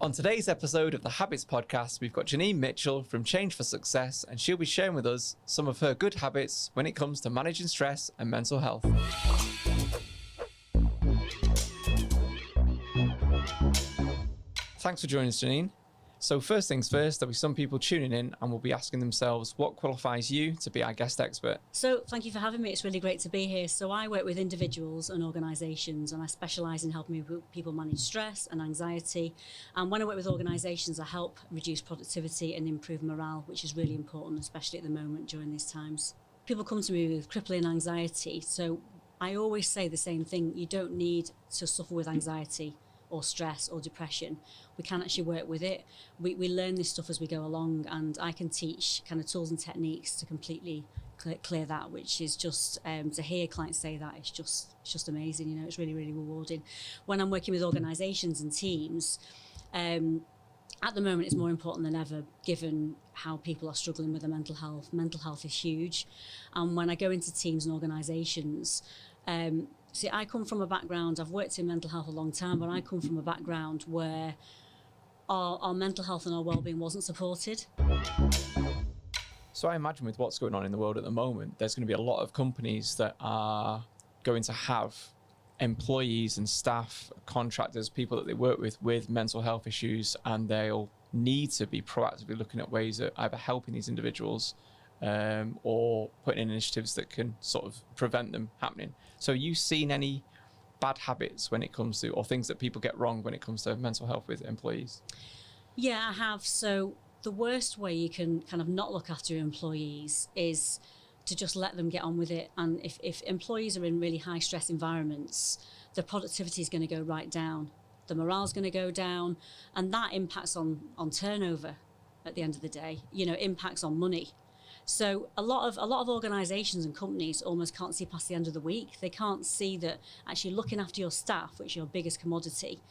On today's episode of the Habitz Podcast, we've got Janine Mitchell from Change for Success, and she'll be sharing with us some of her good habits when it comes to managing stress and mental health. Thanks for joining us, Janine. So first things first, there'll be some people tuning in and will be asking themselves, what qualifies you to be our guest expert? So thank you for having me. It's really great to be here. So I work with individuals and organisations, and I specialise in helping people manage stress and anxiety. And when I work with organisations, I help reduce productivity and improve morale, which is really important, especially at the moment during these times. People come to me with crippling anxiety. So I always say the same thing. You don't need to suffer with anxiety or stress or depression. We can actually work with it. We learn this stuff as we go along, and I can teach kind of tools and techniques to completely clear that, which is just, to hear clients say that, it's just amazing. You know, it's really, really rewarding. When I'm working with organisations and teams, at the moment it's more important than ever, given how people are struggling with their mental health. Mental health is huge. And when I go into teams and organisations, see, I come from a background, I've worked in mental health a long time, but I come from a background where our mental health and our wellbeing wasn't supported. So I imagine with what's going on in the world at the moment, there's going to be a lot of companies that are going to have employees and staff, contractors, people that they work with mental health issues, and they'll need to be proactively looking at ways of either helping these individuals or putting in initiatives that can sort of prevent them happening. So you seen any bad habits when it comes to, or things that people get wrong when it comes to mental health with employees? Yeah, I have. So the worst way you can kind of not look after your employees is to just let them get on with it. And if employees are in really high stress environments, the productivity is going to go right down. The morale is going to go down, and that impacts on turnover at the end of the day, impacts on money. So a lot of organisations and companies almost can't see past the end of the week. They can't see that actually looking after your staff, which is your biggest commodity,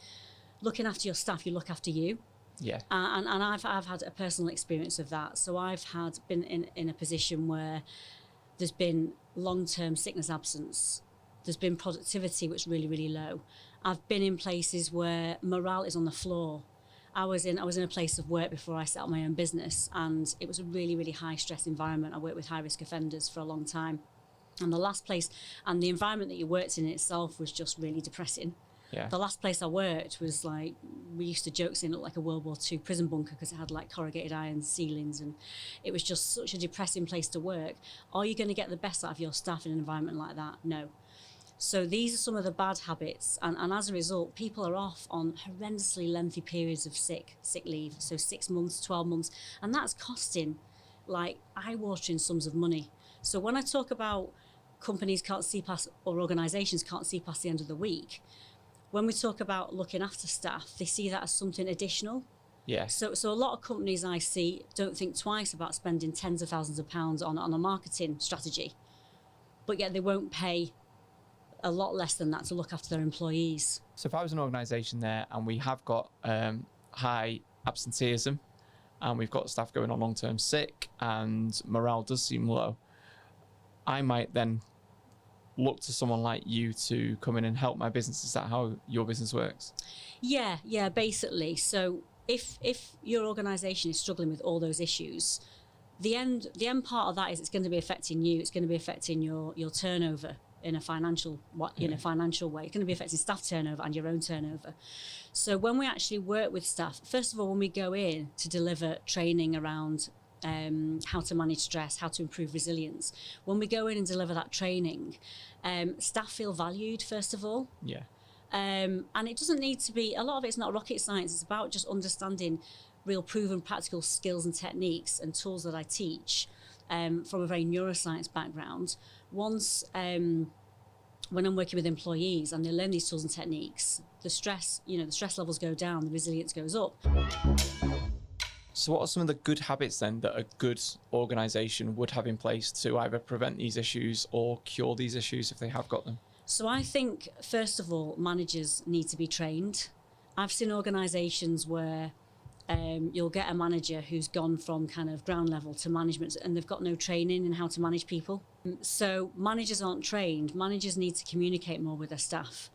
looking after your staff, you look after you. Yeah. And I've had a personal experience of that. So I've been in a position where there's been long-term sickness absence. There's been productivity which is really, really low. I've been in places where morale is on the floor. I was in a place of work before I set up my own business, and it was a really, really high stress environment. I worked with high risk offenders for a long time. And the last place, and the environment that you worked in itself was just really depressing. Yeah. The last place I worked was like, we used to joke saying it looked like a World War II prison bunker because it had like corrugated iron ceilings, and it was just such a depressing place to work. Are you going to get the best out of your staff in an environment like that? No. So these are some of the bad habits, and as a result, people are off on horrendously lengthy periods of sick leave, so 6 months, 12 months, and that's costing like eye-watering sums of money. So when I talk about companies can't see past, or organisations can't see past the end of the week, when we talk about looking after staff, they see that as something additional. Yeah. So a lot of companies I see don't think twice about spending tens of thousands of pounds on a marketing strategy, but yet they won't pay a lot less than that to look after their employees. So if I was an organisation there and we have got high absenteeism and we've got staff going on long-term sick and morale does seem low, I might then look to someone like you to come in and help my business. Is that how your business works? Yeah, basically. So if your organisation is struggling with all those issues, the end part of that is it's going to be affecting you. It's going to be affecting your turnover in a financial way. It's going to be affecting staff turnover and your own turnover. So when we actually work with staff, first of all, when we go in to deliver training around how to manage stress, how to improve resilience, when we go in and deliver that training, staff feel valued, first of all. Yeah. And it doesn't need to be, a lot of it's not rocket science. It's about just understanding real proven practical skills and techniques and tools that I teach from a very neuroscience background. Once when I'm working with employees and they learn these tools and techniques, the stress levels go down, the resilience goes up. So what are some of the good habits then that a good organisation would have in place to either prevent these issues or cure these issues if they have got them? So I think, first of all, managers need to be trained. I've seen organisations where you'll get a manager who's gone from kind of ground level to management and they've got no training in how to manage people. So managers aren't trained. Managers need to communicate more with their staff.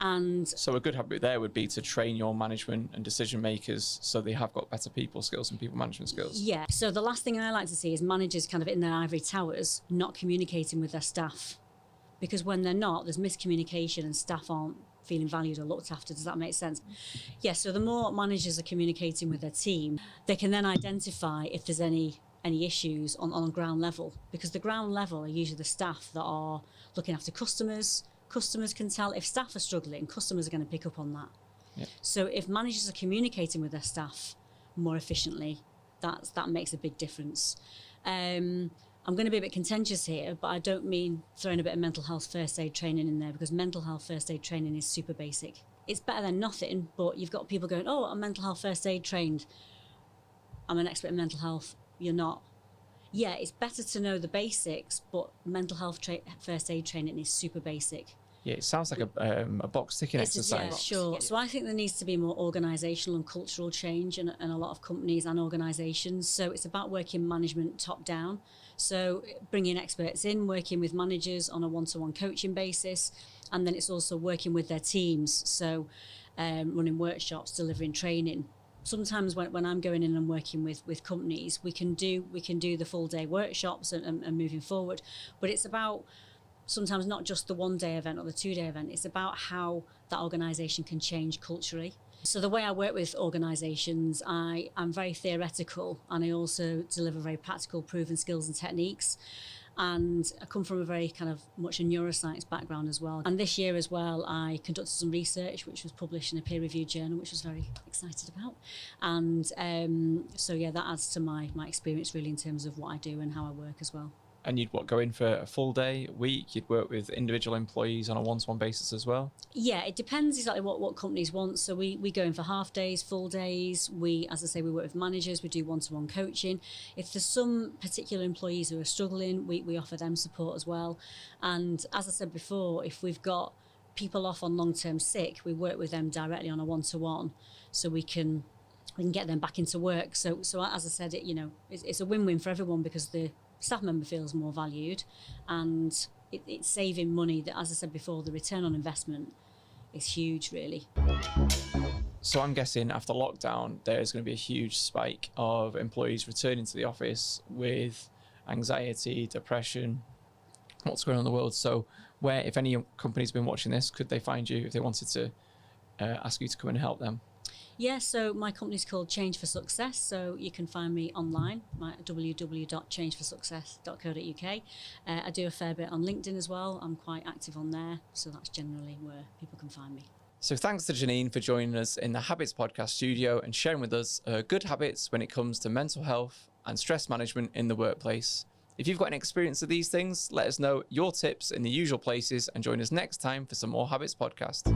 And so a good habit there would be to train your management and decision makers so they have got better people skills and people management skills. yeah, so the last thing I like to see is managers kind of in their ivory towers not communicating with their staff, because when they're not, there's miscommunication and staff aren't feeling valued or looked after. Does that make sense? Yeah, so the more managers are communicating with their team, they can then identify if there's any issues on ground level, because the ground level are usually the staff that are looking after customers. Customers can tell if staff are struggling, customers are going to pick up on that. Yep. So if managers are communicating with their staff more efficiently, that makes a big difference. I'm going to be a bit contentious here, but I don't mean throwing a bit of mental health first aid training in there, because mental health first aid training is super basic. It's better than nothing, but you've got people going, oh, I'm mental health first aid trained. I'm an expert in mental health. You're not. Yeah, it's better to know the basics, but mental health first aid training is super basic. Yeah, it sounds like a box ticking exercise. Yeah, sure. So I think there needs to be more organisational and cultural change in a lot of companies and organisations. So it's about working management top down. So bringing experts in, working with managers on a one-to-one coaching basis, and then it's also working with their teams. So running workshops, delivering training. Sometimes when I'm going in and working with companies, we can do the full day workshops and moving forward. But it's about sometimes not just the 1 day event or the 2 day event. It's about how that organisation can change culturally. So the way I work with organisations, I'm very theoretical, and I also deliver very practical, proven skills and techniques. And I come from a very kind of much a neuroscience background as well. And this year as well, I conducted some research which was published in a peer-reviewed journal, which I was very excited about. And so yeah, that adds to my experience really in terms of what I do and how I work as well. And you'd go in for a full day, week? You'd work with individual employees on a one-to-one basis as well? Yeah, it depends exactly what companies want. So we go in for half days, full days. As I say, we work with managers. We do one-to-one coaching. If there's some particular employees who are struggling, we offer them support as well. And as I said before, if we've got people off on long-term sick, we work with them directly on a one-to-one, so we can get them back into work. So as I said, it's a win-win for everyone, because the staff member feels more valued, and it's saving money. That, as I said before, the return on investment is huge, really. So I'm guessing after lockdown, there's going to be a huge spike of employees returning to the office with anxiety, depression, what's going on in the world. So where, if any company's been watching this, could they find you if they wanted to ask you to come and help them? Yeah, so my company's called Change for Success, so you can find me online at www.changeforsuccess.co.uk. I do a fair bit on LinkedIn as well. I'm quite active on there, so that's generally where people can find me. So thanks to Janine for joining us in the Habitz Podcast Studio and sharing with us good habits when it comes to mental health and stress management in the workplace. If you've got any experience of these things, let us know your tips in the usual places and join us next time for some more Habitz Podcast.